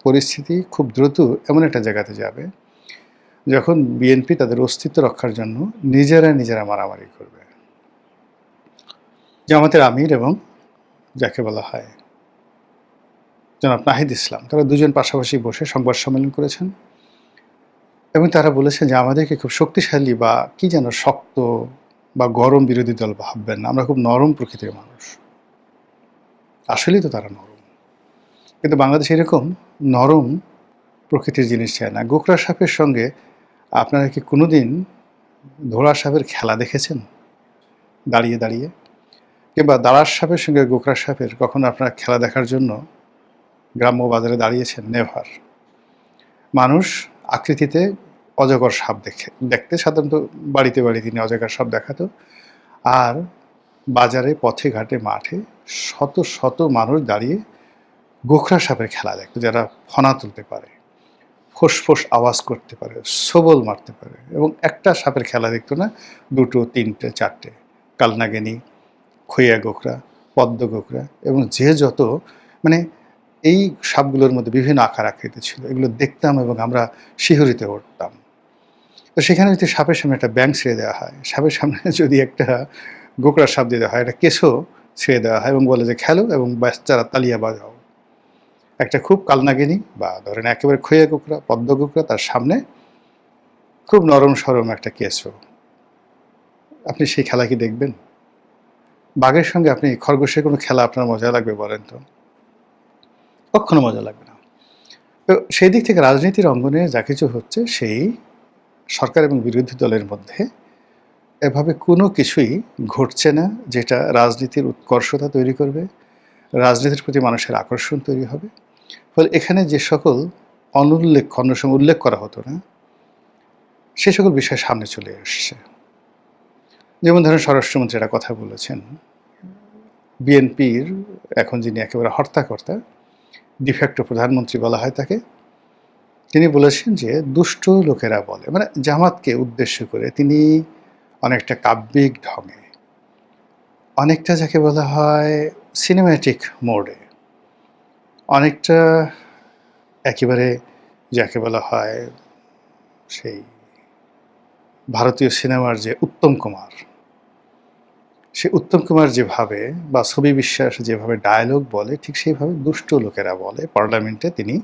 পরিস্থিতি খুব দ্রুত এমন একটা জায়গাতে যাবে, যখন বিএনপি তাদের অস্তিত্ব রক্ষার জন্য নিজেরা মারামারি করবে। জামাতের আমির এবং যাকে বলা হয় জনাব নাহিদ ইসলাম, তারা দুজন পাশাপাশি বসে সংবাদ সম্মেলন করেছেন এবং তারা বলেছেন যে আমাদেরকে খুব শক্তিশালী বা কি যেন শক্ত বা গরম বিরোধী দল ভাববেন না, আমরা খুব নরম প্রকৃতির মানুষ। আসলেই তো তারা নরম, কিন্তু বাংলাদেশ এরকম নরম প্রকৃতির জিনিস চায় না। গোকরা সাপের সঙ্গে আপনারা কি কোনোদিন ধোড়া সাপের খেলা দেখেছেন দাঁড়িয়ে দাঁড়িয়ে? কিংবা দাঁড়ার সাপের সঙ্গে গোকরা সাপের কখনো আপনারা খেলা দেখার জন্য গ্রাম্য বাজারে দাঁড়িয়েছেন? নেভার। মানুষ আকৃতিতে অজগর সাপ দেখতে সাধারণত বাড়িতে নিয়ে অজগর সাপ দেখাতো, আর বাজারে পথে ঘাটে মাঠে শত শত মানুষ দাঁড়িয়ে গোখরা সাপের খেলা দেখতো, যারা ফনা তুলতে পারে, ফোঁস আওয়াজ করতে পারে, সবল মারতে পারে, এবং একটা সাপের খেলা দেখতো না, দুটো তিনটে চারটে, কালনাগিনী, খইয়া গোখরা, পদ্ম গোখরা, এবং যে যত মানে এই সাপগুলোর মধ্যে বিভিন্ন আকার আকৃতি ছিল, এগুলো দেখতাম এবং আমরা শিহরিতে উঠতাম। তো সেখানে যদি সাপের সামনে একটা ব্যাঙ ছেড়ে দেওয়া হয়, সাপের সামনে যদি একটা গোকরা সাপ দিয়ে দেওয়া হয়, একটা কেঁচো ছেড়ে দেওয়া হয় এবং বলে যে খেলো এবং বাচ্চারা তালিয়া বাজাও, একটা খুব কালনাগিনী বা ধরেন একেবারে খইয়া গোকরা, পদ্ম গোকরা, তার সামনে খুব নরম সরম একটা কেঁচো, আপনি সেই খেলা কি দেখবেন? বাঘের সঙ্গে আপনি খরগোশের কোনো খেলা আপনার মজা লাগবে বলেন তো? কখনো মজা লাগবে না। তো সেই দিক থেকে রাজনীতির অঙ্গনে যা কিছু হচ্ছে, সেই সরকার এবং বিরোধী দলের মধ্যে এভাবে কোনো কিছুই ঘটছে না যেটা রাজনীতির উৎকর্ষতা তৈরি করবে, রাজনীতির প্রতি মানুষের আকর্ষণ তৈরি হবে। ফলে এখানে যে সকল অন্য সময় উল্লেখ করা হতো না, সে সকল বিষয় সামনে চলে এসছে। যেমন ধরেন স্বরাষ্ট্রমন্ত্রী একটা কথা বলেছেন, বিএনপির এখন যিনি একেবারে হর্তাকর্তা, ডিফ্যাক্টো প্রধানমন্ত্রী বলা হয় তাকে, তিনি বলেছেন যে দুষ্ট লোকেরা বলে, মানে জামাতকে উদ্দেশ্য করে তিনি অনেকটা কাব্যিক ঢঙে, অনেকটা যাকে বলা হয় সিনেম্যাটিক মোডে, অনেকটা একেবারে যাকে বলা হয় সেই ভারতীয় সিনেমার যে উত্তম কুমার, সে উত্তম কুমার যেভাবে বা ছবি বিশ্বাস যেভাবে ডায়ালগ বলে, ঠিক সেইভাবে দুষ্ট লোকেরা বলে পার্লামেন্টে তিনি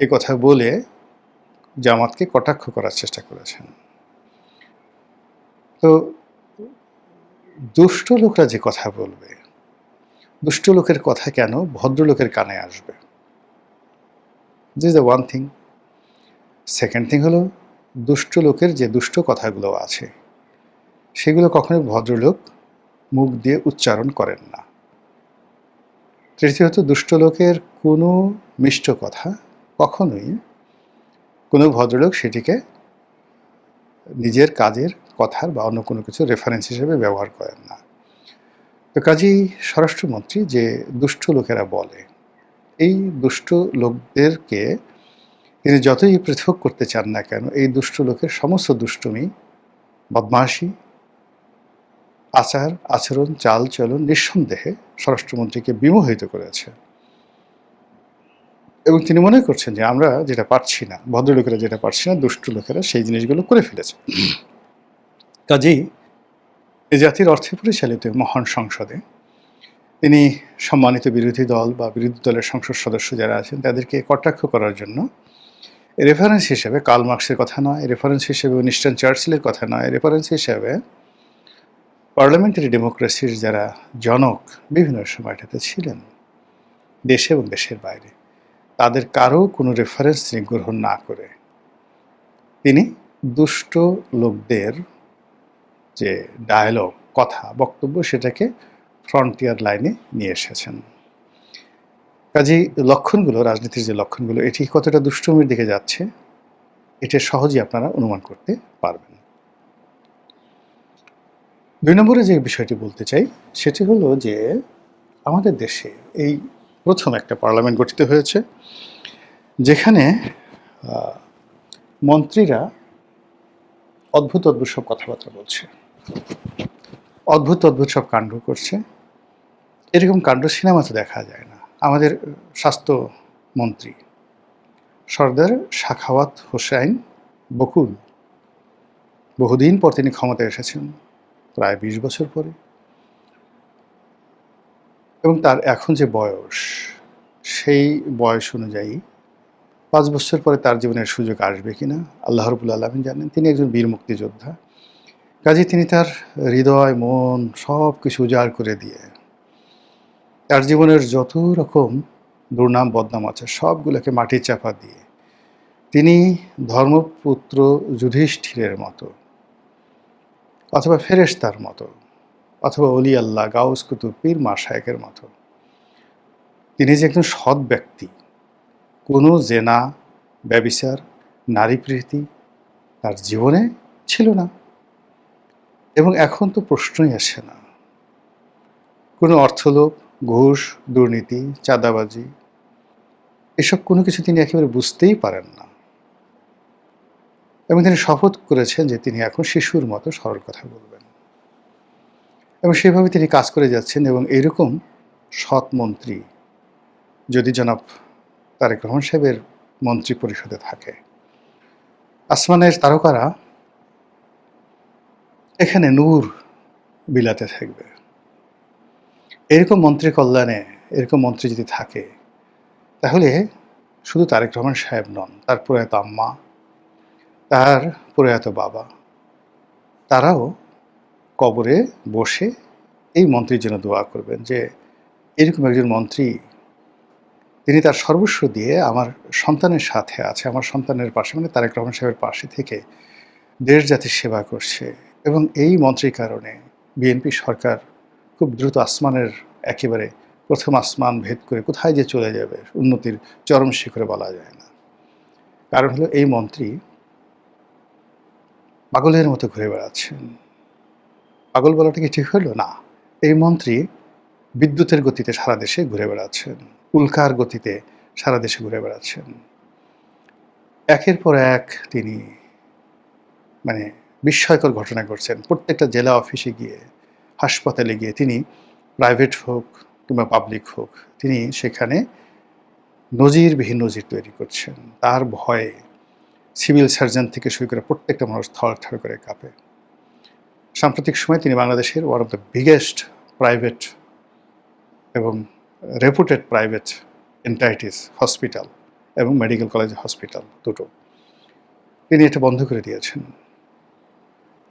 এ কথা বলে জামাতকে কটাক্ষ করার চেষ্টা করেছেন। তো দুষ্ট লোকরা যে কথা বলবে, দুষ্ট লোকের কথা কেন ভদ্রলোকের কানে আসবে? This is the one thing. Second thing হলো, দুষ্ট লোকের যে দুষ্ট কথাগুলো আছে সেগুলো কখনোই ভদ্রলোক মুখ দিয়ে উচ্চারণ করেন না। তৃতীয়ত, দুষ্ট লোকের কোনো মিষ্ট কথা কখনোই কোনো ভদ্রলোক সেটিকে নিজের কাজের কথার বা অন্য কোনো কিছু রেফারেন্স হিসেবে ব্যবহার করেন না। তো কাজেই স্বরাষ্ট্রমন্ত্রী যে দুষ্ট লোকেরা বলে, এই দুষ্ট লোকদেরকে তিনি যতই পৃথক করতে চান না কেন, এই দুষ্ট লোকের সমস্ত দুষ্টুমি, বদমাশি, আচরণ, চাল চলন নিঃসন্দেহে স্বরাষ্ট্রমন্ত্রীকে বিমোহিত করেছে, এবং তিনি মনে করছেন যে আমরা যেটা পারছি না, ভদ্রলোকেরা যেটা পারছি না, দুষ্ট লোকেরা সেই জিনিসগুলো করে ফেলেছে। কাজেই এই জাতির অর্থে পরিচালিত মহান সংসদে তিনি সম্মানিত বিরোধী দল বা বিরোধী দলের সংসদ সদস্য যারা আছেন তাদেরকে কটাক্ষ করার জন্য রেফারেন্স হিসেবে কার্ল মার্কসের কথা নয়, রেফারেন্স হিসেবে উইনস্টন চার্চিলের কথা নয়, রেফারেন্স হিসেবে পার্লামেন্টারি ডেমোক্রেসির যারা জনক বিভিন্ন সময়টাতে ছিলেন দেশে এবং দেশের বাইরে, তাদের কারো কোনো রেফারেন্স তিনি গ্রহণ না করে তিনি দুষ্ট লোকদের যে ডায়ালগ, কথা, বক্তব্য, সেটাকে ফ্রন্টিয়ার লাইনে নিয়ে এসেছেন। কাজেই লক্ষণগুলো, রাজনীতির যে লক্ষণগুলো, এটি কতটা দুষ্টুমির দিকে যাচ্ছে এটা সহজেই আপনারা অনুমান করতে পারবেন। ২ নম্বরে যে বিষয়টি বলতে চাই সেটি হলো যে আমাদের দেশে এই প্রথম একটা পার্লামেন্ট গঠিত হয়েছে যেখানে মন্ত্রীরা অদ্ভুত সব কথাবার্তা বলছে, অদ্ভুত সব কাণ্ড করছে। এরকম কাণ্ড সিনেমাতে দেখা যায় না। আমাদের স্বাস্থ্যমন্ত্রী সর্দার সাখাওয়াত হোসাইন বকুল। বহুদিন পর তিনি ক্ষমতায় এসেছেন, প্রায় ২০ বছর পরে, এবং তার এখন যে বয়স, সেই বয়স অনুযায়ী ৫ বছর পরে তার জীবনের সুযোগ আসবে কিনা আল্লাহ রাব্বুল আলামিন জানেন। তিনি একজন বীর মুক্তিযোদ্ধা, কাজেই তিনি তার হৃদয়, মন সব কিছু উজাড় করে দিয়ে তার জীবনের যত রকম দুর্নাম বদনাম আছে সবগুলোকে মাটির চাপা দিয়ে তিনি ধর্মপুত্র যুধিষ্ঠিরের মতো, অথবা ফেরেশতার মতো, অথবা অলি আল্লাহ, গাউস কুতুব, পীর মাশায়েখের মতো, তিনি যে একজন সৎ ব্যক্তি, কোনো জেনা, ব্যভিচার, নারী প্রীতি তার জীবনে ছিল না। এবং এখন তো প্রশ্নই আসে না। কোনো অর্থলোভ, ঘুষ, দুর্নীতি, চাঁদাবাজি এসব কোনো কিছু তিনি একেবারে বুঝতেই পারেন না। এবং তিনি শপথ করেছেন যে তিনি এখন শিশুর মতো সরল কথা বলবেন, এবং সেভাবে তিনি কাজ করে যাচ্ছেন। এবং এইরকম সৎ মন্ত্রী যদি জনাব তারেক রহমান সাহেবের মন্ত্রী পরিষদে থাকে, আসমানের তারকারা এখানে নূর বিলাতে থাকবে। এরকম মন্ত্রী কল্যাণে এরকম মন্ত্রী যদি থাকে, তাহলে শুধু তারেক রহমান সাহেব নন, তার প্রয়াত আম্মা, তার প্রয়াত বাবা, তারাও কবরে বসে এই মন্ত্রীর জন্য দোয়া করবেন যে এরকম একজন মন্ত্রী, তিনি তার সর্বস্ব দিয়ে আমার সন্তানের সাথে আছে, আমার সন্তানের পাশে, মানে তারেক রহমান সাহেবের পাশে থেকে দেশ জাতির সেবা করছে। এবং এই মন্ত্রীর কারণে বিএনপি সরকার খুব দ্রুত আসমানের একেবারে প্রথম আসমান ভেদ করে কোথায় যে চলে যাবে, উন্নতির চরম শিখরে বলা যায় না। কারণ হলো এই মন্ত্রী পাগলের মতো ঘুরে বেড়াচ্ছেন। পাগল বলাটা কি ঠিক হলো না? এই মন্ত্রী বিদ্যুতের গতিতে সারা দেশে ঘুরে বেড়াচ্ছেন, উল্কার গতিতে সারা দেশে ঘুরে বেড়াচ্ছেন। একের পর এক তিনি মানে বিস্ময়কর ঘটনা ঘটছেন। প্রত্যেকটা জেলা অফিসে গিয়ে, হাসপাতালে গিয়ে, তিনি প্রাইভেট হোক কিংবা পাবলিক হোক, তিনি সেখানে নজিরবিহীন নজির তৈরি করছেন। তার ভয়ে সিভিল সার্জন থেকে শুরু করে প্রত্যেকটা মানুষ থরথর করে কাঁপে। সাম্প্রতিক সময়ে তিনি বাংলাদেশের one of the biggest private এবং রেপুটেড প্রাইভেট এন্টাইটিস হসপিটাল এবং মেডিকেল কলেজ হসপিটাল দুটো, তিনি এটা বন্ধ করে দিয়েছেন।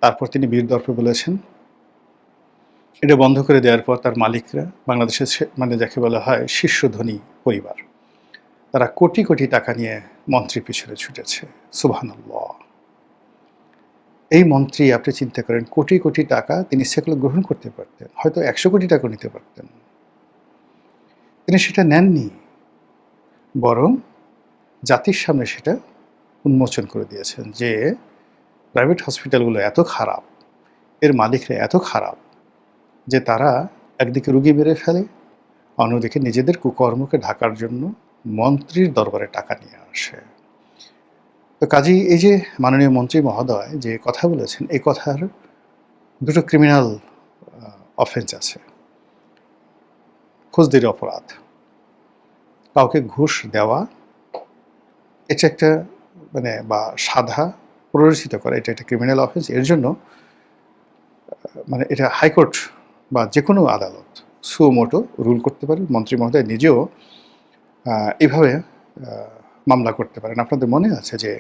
তারপর তিনি বীর দর্পে বলেছেন, এটা বন্ধ করে দেওয়ার পর তার মালিকরা, বাংলাদেশের মানে যাকে বলা হয় শীর্ষধনী পরিবার, তারা কোটি কোটি টাকা নিয়ে মন্ত্রীর পিছনে ছুটেছে। সুবহানাল্লাহ! এই মন্ত্রী, আপনি চিন্তা করেন, কোটি কোটি টাকা তিনি সেগুলো গ্রহণ করতে পারতেন, হয়তো ১০০ কোটি টাকা নিতে পারতেন। তিনি সেটা নেননি, বরং জাতির সামনে সেটা উন্মোচন করে দিয়েছেন যে প্রাইভেট হসপিটালগুলো এত খারাপ, এর মালিকরা এত খারাপ যে তারা একদিকে রুগী মেরে ফেলে, অন্যদিকে নিজেদের কুকর্মকে ঢাকার জন্য মন্ত্রীর দরবারে টাকা নিয়ে আসে। তো কাজেই এই যে মাননীয় মন্ত্রী মহোদয় যে কথা বলেছেন, এই কথার দুটো ক্রিমিনাল অফেন্স আছে। ফৌজদারি অপরাধ, কাউকে ঘুষ দেওয়া, এটা একটা মানে বা সাধা প্ররোচিত করা, এটা একটা ক্রিমিনাল অফেন্স। এর জন্য মানে এটা হাইকোর্ট বা যে কোনো আদালত সুমোটো রুল করতে পারে। মন্ত্রী মহোদয় নিজেও এইভাবে মামলা করতে পারেন। আপনাদের মনে আছে যে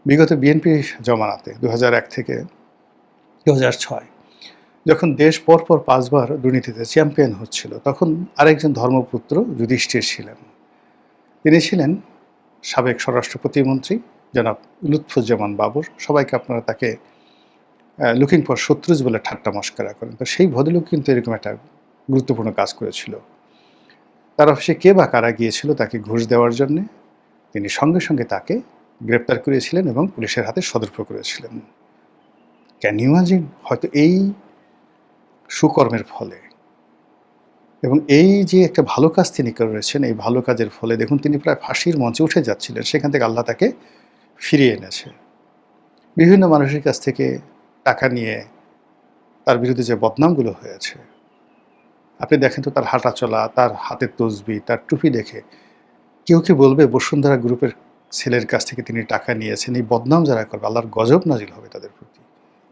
বিগত বিএনপি জমানাতে ২০০১ থেকে ২০০৬ যখন দেশ পরপর ৫ বার দুর্নীতিতে চ্যাম্পিয়ন হচ্ছিল, তখন আরেকজন ধর্মপুত্র যুধিষ্ঠির ছিলেন। তিনি ছিলেন সাবেক স্বরাষ্ট্র প্রতিমন্ত্রী জনাব লুৎফুজ্জামান বাবর। সবাইকে আপনারা তাকে লুকিং ফর শত্রুজ বলে ঠাট্টা মস্করা করেন। তো সেই ভদ্রলোক কিন্তু এরকম একটা গুরুত্বপূর্ণ কাজ করেছিল। তার অফিসে কে বা কারা গিয়েছিল তাকে ঘুষ দেওয়ার জন্যে, তিনি সঙ্গে সঙ্গে তাকে গ্রেপ্তার করেছিলেন এবং পুলিশের হাতে সোপর্দ করেছিলেন। Can you imagine? হয়তো এই সুকর্মের ফলে এবং এই যে একটা ভালো কাজ তিনি করেছেন, এই ভালো কাজের ফলে দেখুন তিনি প্রায় ফাঁসির মঞ্চে উঠে যাচ্ছিলেন, সেখান থেকে আল্লাহ তাকে ফিরিয়ে এনেছে। বিভিন্ন মানুষের কাছ থেকে টাকা নিয়ে তার বিরুদ্ধে যে বদনামগুলো হয়েছে, আপনি দেখেন তো তার হাঁটা চলা, তার হাতের তসবি, তার টুপি দেখে কেউ কি বলবে বসুন্ধরা গ্রুপের ছেলের কাছ থেকে তিনি টাকা নিয়েছেন, এই বদনাম যারা করবে আল্লাহর গজব নাজিল হবে তাদের প্রতি।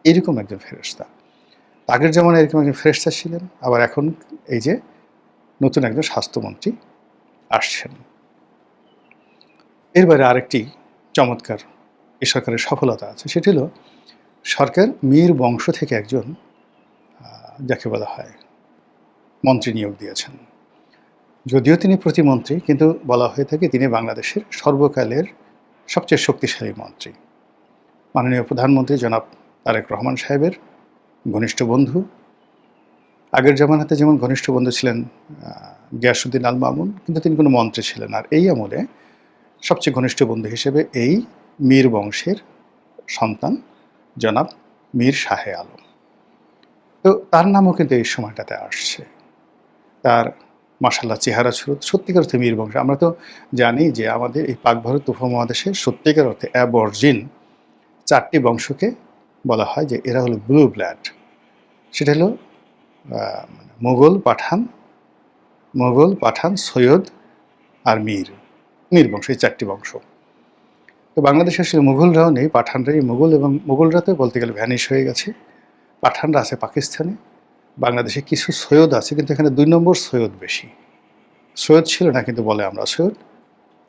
এরকম একজন ফেরেশতা। আগের জামানায় এরকম একজন ফেরেশতা ছিলেন, আবার এখন এই যে নতুন একজন স্বাস্থ্যমন্ত্রী আসছেন। এর বাইরে আরেকটি চমৎকার এ সরকারের সফলতা আছে, সেটি হলো সরকার মীর বংশ থেকে একজন যাকে বলা হয় মন্ত্রী নিয়োগ দিয়েছেন। যদিও তিনি প্রতিমন্ত্রী, কিন্তু বলা হয়ে থাকে তিনি বাংলাদেশের সর্বকালের সবচেয়ে শক্তিশালী মন্ত্রী। মাননীয় প্রধানমন্ত্রী জনাব তারেক রহমান সাহেবের ঘনিষ্ঠ বন্ধু। আগের জামানাতে যেমন ঘনিষ্ঠ বন্ধু ছিলেন গিয়াসউদ্দিন আল মামুন, কিন্তু তিনি কোনো মন্ত্রী ছিলেন। আর এই আমলে সবচেয়ে ঘনিষ্ঠ বন্ধু হিসেবে এই মীর বংশের সন্তান জনাব মীর শাহে আলম। তো তার নামও কিন্তু এই সময়টাতে আসছে। তার মাশাআল্লাহ চেহারা ছিল সত্যিকার অর্থে মীর বংশ। আমরা তো জানি যে আমাদের এই পাক ভারত উপমহাদেশে সত্যিকার অর্থে অ্যাবরজিন 4টি বংশকে বলা হয় যে এরা হলো ব্লু ব্লাড। সেটা হলো মোগল, পাঠান, সৈয়দ আর মীর বংশ, এই 4টি বংশ। তো বাংলাদেশে আসলে মুঘলরাও নেই, পাঠানরাই মুঘল, এবং মুঘলরা তো বলতে গেলে ভ্যানিশ হয়ে গেছে। পাঠানরা আছে পাকিস্তানে, বাংলাদেশে কিছু সৈয়দ আছে, কিন্তু এখানে 2 নম্বর সৈয়দ বেশি। সৈয়দ ছিল না, কিন্তু বলে আমরা সৈয়দ।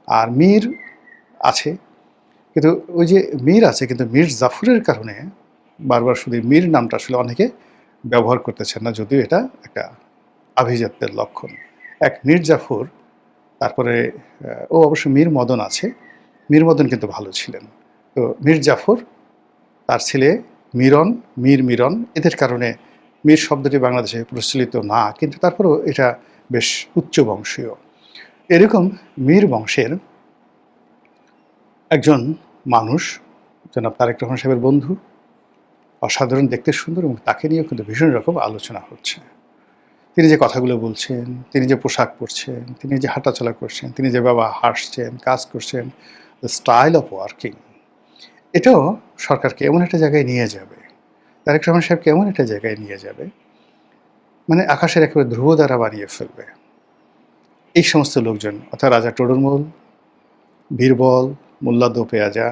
আর মীর আছে, কিন্তু ওই যে মীর আছে, কিন্তু মীর জাফরের কারণে বারবার শুধু মীর নামটা আসলে অনেকে ব্যবহার করতেছেন না, যদিও এটা একটা আভিজাত্যের লক্ষণ। এক মীর জাফর, তারপরে ও অবশ্য মীর মদন আছে। মীর মদন কিন্তু ভালো ছিলেন। তো মীর জাফর, তার ছেলে মিরন, এদের কারণে মীর শব্দটি বাংলাদেশে প্রচলিত না, কিন্তু তারপরেও এটা বেশ উচ্চ বংশীয়। এরকম মীর বংশের একজন মানুষ জনাব তারেক রহমান সাহেবের বন্ধু, অসাধারণ, দেখতে সুন্দর, এবং তাকে নিয়েও কিন্তু ভীষণ রকম আলোচনা হচ্ছে। তিনি যে কথাগুলো বলছেন, তিনি যে পোশাক পরছেন, তিনি যে হাঁটাচলা করছেন, তিনি যেভাবে হাসছেন, কাজ করছেন, দ্য স্টাইল অফ ওয়ার্কিং, এটাও সরকারকে এমন একটা জায়গায় নিয়ে যাবে, তারেক রহমান সাহেবকে এমন একটা জায়গায় নিয়ে যাবে, মানে আকাশের একেবারে ধ্রুব দ্বারা বানিয়ে ফেলবে। এই সমস্ত লোকজন, অর্থাৎ রাজা টোডরমল, বীরবল, মোল্লা দোপেয়াজা,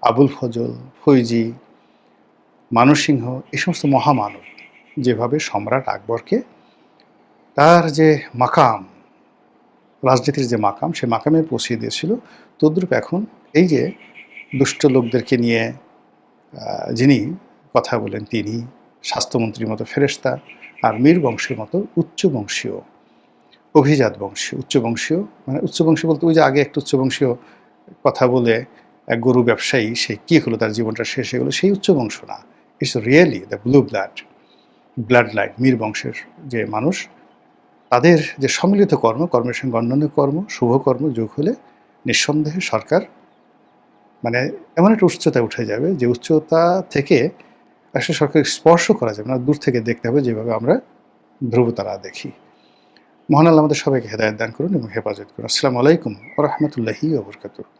আবুল ফজল, ফৈজি, মানসিংহ, এই সমস্ত মহামানব যেভাবে সম্রাট আকবরকে তার যে মাকাম, রাজনীতির যে মাকাম, সে মাকামে পৌঁছে দিয়েছিল, তদ্রূপ এখন এই যে দুষ্ট লোকদেরকে নিয়ে যিনি কথা বলেন, তিনি স্বাস্থ্যমন্ত্রীর মতো ফেরেশতা, আর মীর বংশের মতো উচ্চবংশীয়, অভিজাত বংশীয়, উচ্চবংশীয়, মানে উচ্চবংশীয় বলতে ওই যে আগে একটা উচ্চবংশীয় কথা বলে এক গরু ব্যবসায়ী, সে কী হলো, তার জীবনটা শেষ হয়ে গেলো, সেই উচ্চবংশ না। It's really the blue blood line, Mir বংশের যে মানুষ, তাদের যে সম্মিলিত কর্মের সঙ্গে অন্যান্য শুভকর্ম যোগ হলে নিঃসন্দেহে সরকার মানে এমন একটা উচ্চতায় উঠে যাবে, যে উচ্চতা থেকে আসলে সরকার স্পর্শ করা যাবে না, দূর থেকে দেখতে হবে, যেভাবে আমরা ধ্রুবতারা দেখি। মহান আল্লাহ আমাদের সবাইকে হেদায়েত দান করুন এবং হেফাজত করুন। আসসালামু আলাইকুম ওয়া রাহমাতুল্লাহি ওয়া বারাকাতুহু।